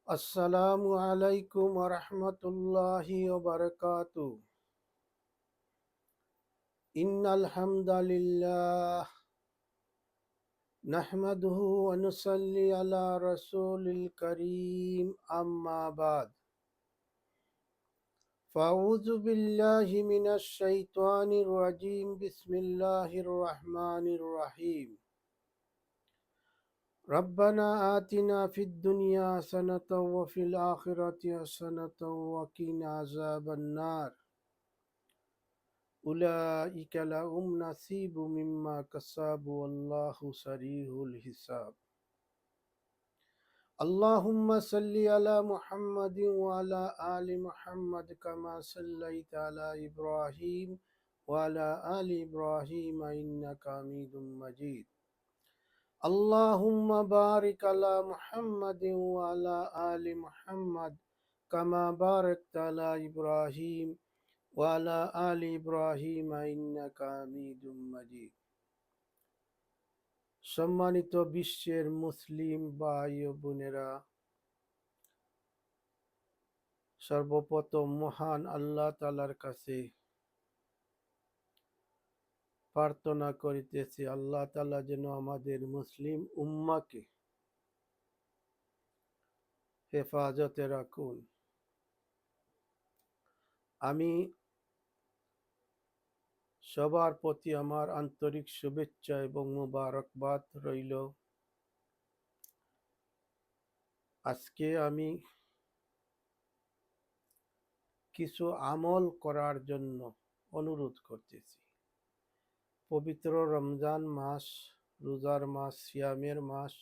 আসসালামু আলাইকুম ওয়া রাহমাতুল্লাহি ওয়া বারাকাতুহু। ইন্নাল হামদালিল্লাহ নাহমাদুহু ওয়া নুসাল্লি আলা রাসূলিল কারীম, আম্মা বাদ। ফাউযু বিল্লাহি মিনাশ শাইতানির রাজীম। বিসমিল্লাহির রাহমানির রাহিম। রব্বানা আতিনা ফিদ দুনিয়া হাসানাতাও ওয়া ফিল আখিরাতি হাসানাতাও ওয়া কিনা আযাবান নার। উলাইকা লাহুম নাসিবু মিম্মা কাসাবু ওয়াল্লাহু সারিউল হিসাব। আল্লাহুম্মা সাল্লি আলা মুহাম্মাদিন ওয়া আলা আলি মুহাম্মাদ কামা সাল্লাইতা আলা ইব্রাহিম ওয়া আলা আলি ইব্রাহিম ইন্নাকা হামিদুম মাজিদ। আল্লাহুম্মা বারিক আলা মুহাম্মাদিন ওয়া আলা আলি মুহাম্মাদ কামা বারাকতা আলা ইব্রাহিম ওয়ালা আলি ইব্রাহিম ইন্নাকা হামিদুম মাজিদ। সম্মানিত বিশ্বের মুসলিম ভাই ও বোনেরা, সর্বপ্রথম মহান আল্লাহ তাআলার কাছে প্রার্থনা করিতেছি, আল্লাহ তাআলা যেন আমাদের মুসলিম উম্মাহকে হেফাজতে রাখুন। আমি সবার প্রতি আমার আন্তরিক শুভেচ্ছা এবং মুবারকবাদ রইল। আজকে আমি কিছু আমল করার জন্য অনুরোধ করতেছি। পবিত্র রমজান মাস, রোজার মাস, সিয়ামের মাস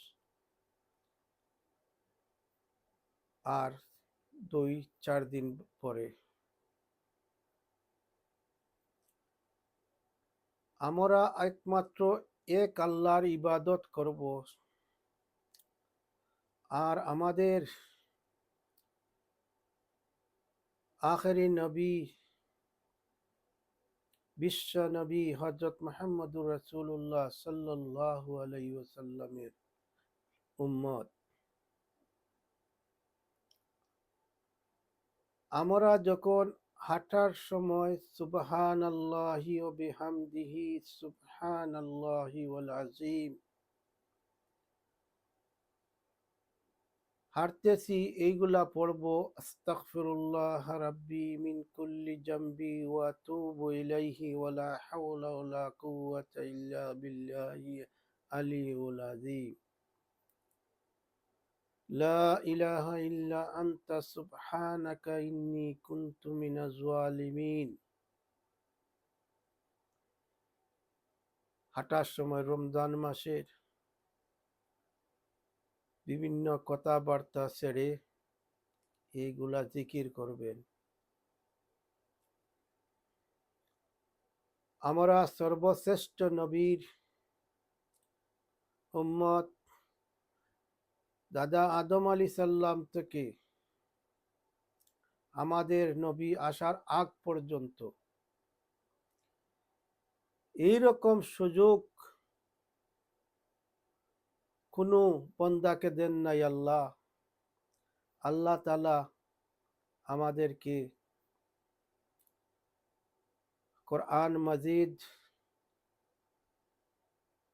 আর 2-4 দিন পরে আমরা একমাত্র এক আল্লাহর ইবাদত করব। আর আমাদের আখেরি নবী, বিশ্ব নবী হযরত মুহাম্মদুর রাসূলুল্লাহ সাল্লাল্লাহু আলাইহি ওয়াসাল্লামের উম্মত। আমরা যখন হাঁটার সময় সুবহানাল্লাহি ওয়া বিহামদিহি সুবহানাল্লাহি ওয়াল আযীম হাঁটতেছি, এইগুলা পড়বো। আস্তাগফিরুল্লাহ রাব্বি মিন কুল্লি জামবি ওয়া আতুবু ইলাইহি ওয়া লা হাওলা ওয়া লা কুওয়াতা ইল্লা বিল্লাহি আলিয়্যিল আযীম। লা ইলাহা ইল্লা আনতা সুবহানাকা ইন্নী কুনতু মিনাজ জালিমিন। হাঁটার সময় রমজান মাসের বিভিন্ন কথাবার্তা ছেড়ে এইগুলা জিকির করবেন। আমরা সর্বশ্রেষ্ঠ নবীর উম্মত। দাদা আদম আলী সাল্লাম থেকে আমাদের নবী আসার আগ পর্যন্ত এইরকম সুযোগ কোনো বন্দাকে দেন নাই আল্লাহ। আল্লাহ তাআলা আমাদেরকে কোরআন মাজিদ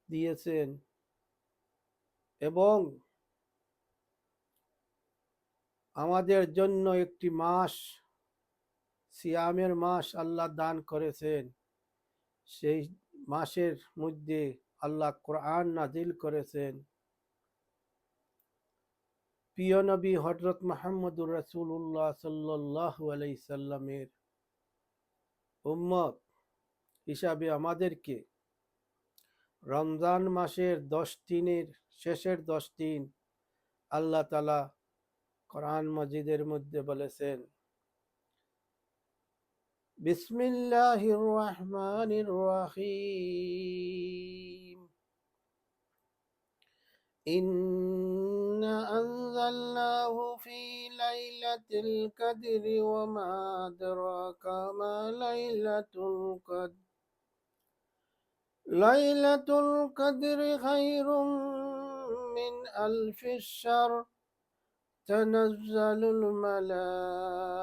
দিয়েছেন এবং আমাদের জন্য একটি মাস, সিয়ামের মাস আল্লাহ দান করেছেন। সেই মাসের মধ্যে আল্লাহ কোরআন নাজিল করেছেন। প্রিয় নবী হযরত মুহাম্মদুর রাসূলুল্লাহ সাল্লাল্লাহু আলাইহি সাল্লামের উম্মত হিসাবে আমাদেরকে রমজান মাসের 10 দিনের শেষের 10 দিন আল্লাহ তাআলা কোরআন মাজিদের মধ্যে বলেছেন, বিসমিল্লাহির রহমানির রহিম, ইন্না আনজালনাহু ফি লাইলাতিল কদরি ওয়া মা আদরাকা মা লাইলাতুল কদর। লাইলাতুল কদরি খায়রুম মিন আলফিশ শাহর تنزل الملائكة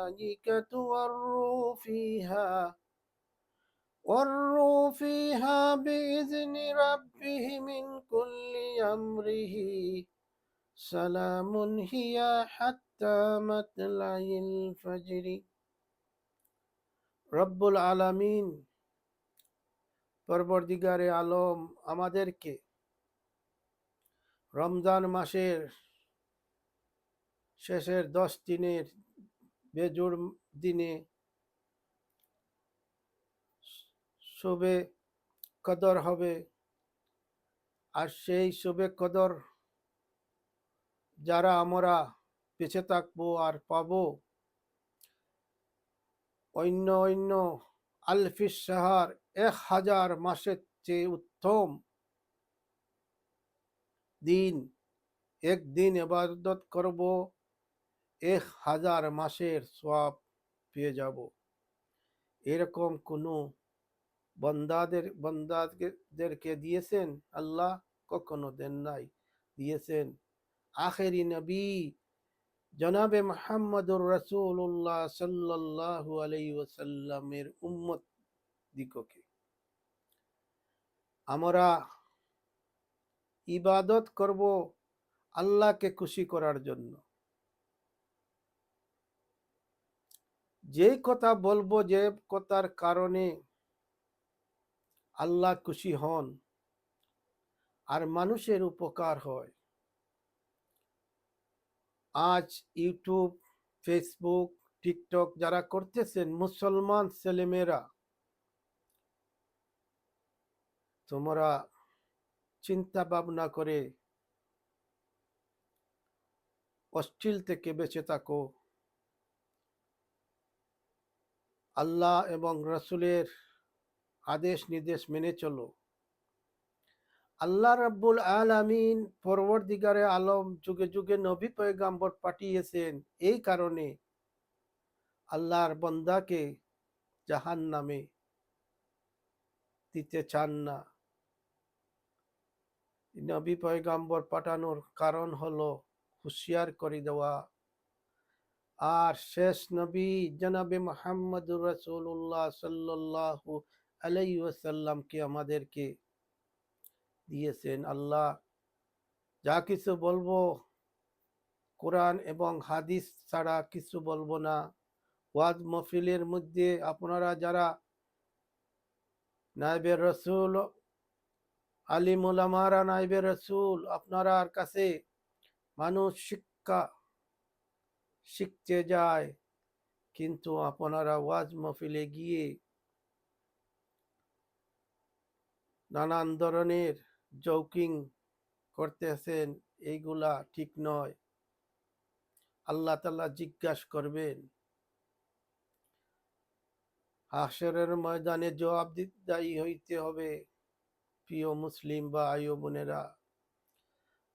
والروح فيها بإذن ربهم من كل أمره سلام هي حتى مطلع الفجر. রব্বুল আলামিন পরবর্তীগারে আলম আমাদেরকে রমজান মাসের শেষের 10 দিনের বেজোড় দিনে শবে কদর হবে, আর সেই শবে কদর যারা আমরা বেঁচে থাকবো আর পাবো অন্য অন্য আলফিস শাহর 1000 মাসের চেয়ে উত্তম দিন, একদিন ইবাদত করব 1000 মাসের সওয়াব পেয়ে যাব। এরকম কোনো বান্দাদেরকে দিয়েছেন আল্লাহ? কখনো দেন নাই। দিয়েছেন আখেরি নবী জনাবে মুহাম্মদুর রাসূলুল্লাহ সাল্লাল্লাহু আলাইহি ওয়াসাল্লামের উম্মত দিগকে। আমরা ইবাদত করব আল্লাহকে খুশি করার জন্য। যে কথা বলবো, যে কথার কারণে আল্লাহ খুশি হন আর মানুষের উপকার হয়। আজ ইউটিউব, ফেসবুক, টিকটক যারা করতেছেন মুসলমান ছেলেমেয়েরা, তোমরা চিন্তা ভাবনা করে অশ্লীল থেকে বেঁচে থাকো। আল্লাহ এবং রাসূলের আদেশ নির্দেশ মেনে চলো। আল্লাহ রাব্বুল আলামিন পরবর্তীগারে আলম যুগে যুগে নবী পয়গাম্বর পাঠিয়েছেন এই কারণে আল্লাহর বান্দাকে জাহান্নামে দিতে চান না। নবী পয়গাম্বর পাঠানোর কারণ হলো হুঁশিয়ার করে দেওয়া। আর শেষ নবী জনাবে মুহাম্মদুর রাসূলুল্লাহ সাল্লাল্লাহু আলাইহি ওয়াসাল্লামকে আমাদেরকে দিয়েছেন। আল্লাহ যা কিছু বলবো কোরআন এবং হাদিস ছাড়া কিছু বলবো না। ওয়াজ মাহফিলের মধ্যে আপনারা যারা নায়েবে রাসূল, আলিম উলামারা নায়েবে রাসূল, আপনার কাছে মানুষ শিক্ষা শিখতে যায়, কিন্তু আপনারা ওয়াজ মাহফিলে গিয়ে নানান ধরনের জোকিং করতেছেন, এইগুলা ঠিক নয়। আল্লাহ তাআলা জিজ্ঞাসা করবেন, হাশরের ময়দানে জবাবদিহি হইতে হবে। প্রিয় মুসলিম ভাই ও বোনেরা,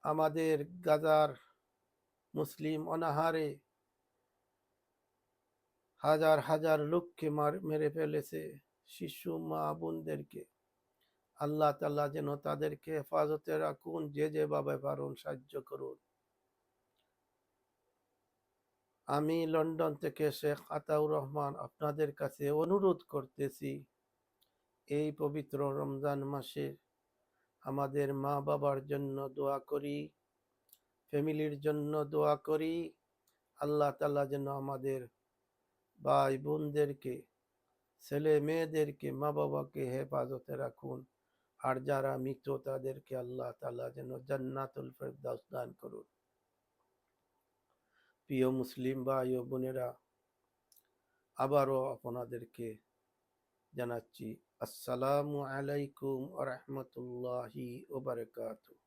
আমাদের গাজার মুসলিম অনাহারে হাজার হাজার লোককে মেরে ফেলেছে, শিশু মা বোনদেরকে। আল্লাহ তাআলা যেন তাদেরকে হেফাজতে রাখুন, যে যেভাবে পারুন সাহায্য করুন। আমি লন্ডন থেকে শেখ আতাউর রহমান আপনাদের কাছে অনুরোধ করতেছি, এই পবিত্র রমজান মাসে আমাদের মা বাবার জন্য দোয়া করি, ফ্যামিলির জন্য দোয়া করি। আল্লাহ তাআলা যেন আমাদের ভাই বোনদেরকে, ছেলে মেয়েদেরকে, মা বাবাকে হেফাজতে রাখুন। আর যারা মৃত তাদেরকে আল্লাহ তাআলা যেন জান্নাতুল ফেরদাউস দান করুন। প্রিয় মুসলিম ভাই ও বোনেরা, আবারও আপনাদেরকে জানাচ্ছি আসসালামু আলাইকুম ওয়া রাহমাতুল্লাহি ওয়া বারাকাতুহু।